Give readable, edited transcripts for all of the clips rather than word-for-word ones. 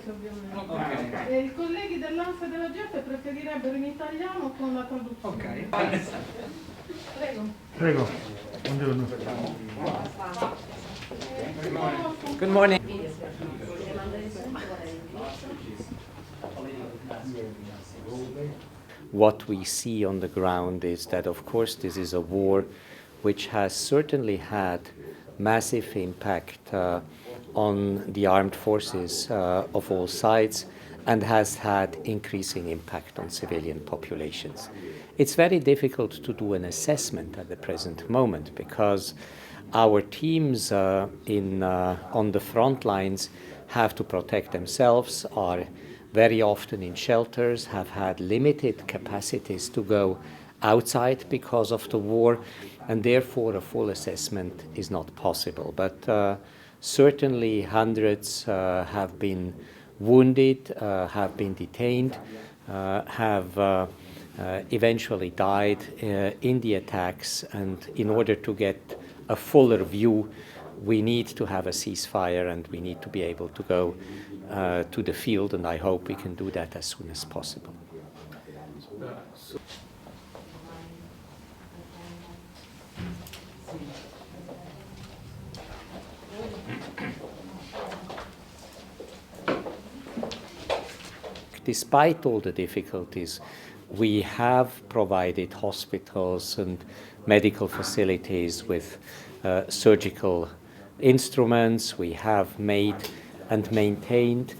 inglese ovviamente. E i colleghi dell'ANSA e della GEP preferirebbero in italiano con la traduzione. Ok. Prego. Prego. Buongiorno. Good morning. What we see on the ground is that, of course, this is a war which has certainly had massive impact on the armed forces of all sides and has had increasing impact on civilian populations. It's very difficult to do an assessment at the present moment because our teams on the front lines have to protect themselves, are very often in shelters, have had limited capacities to go outside because of the war, and therefore a full assessment is not possible. But certainly hundreds have been wounded, have been detained, have eventually died in the attacks, and in order to get a fuller view, we need to have a ceasefire and we need to be able to go to the field, and I hope we can do that as soon as possible. Despite all the difficulties, we have provided hospitals and medical facilities with surgical instruments. We have made and maintained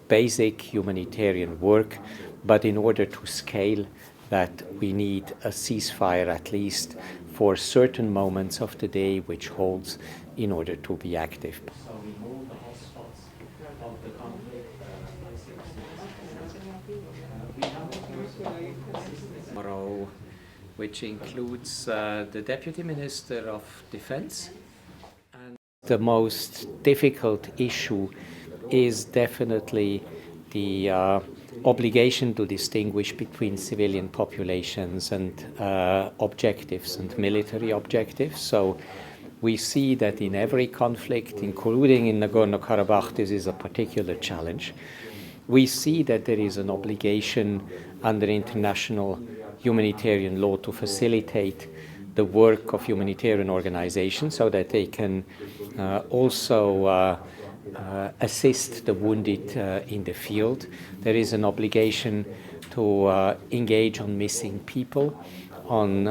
basic humanitarian work, but in order to scale that, we need a ceasefire at least for certain moments of the day which holds in order to be active. So remove the hotspots of the conflict. Which includes the Deputy Minister of Defense. And the most difficult issue is definitely the obligation to distinguish between civilian populations and objectives and military objectives. So we see that in every conflict, including in Nagorno-Karabakh, this is a particular challenge. We see that there is an obligation under international humanitarian law to facilitate the work of humanitarian organizations so that they can also assist the wounded in the field. There is an obligation to engage on missing people, on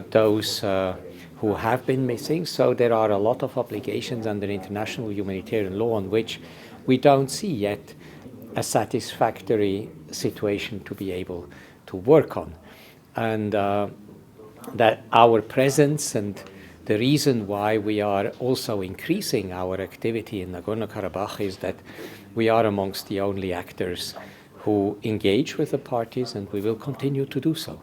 those who have been missing. So there are a lot of obligations under international humanitarian law on which we don't see yet a satisfactory situation to be able to work on. And that our presence and the reason why we are also increasing our activity in Nagorno-Karabakh is that we are amongst the only actors who engage with the parties, and we will continue to do so.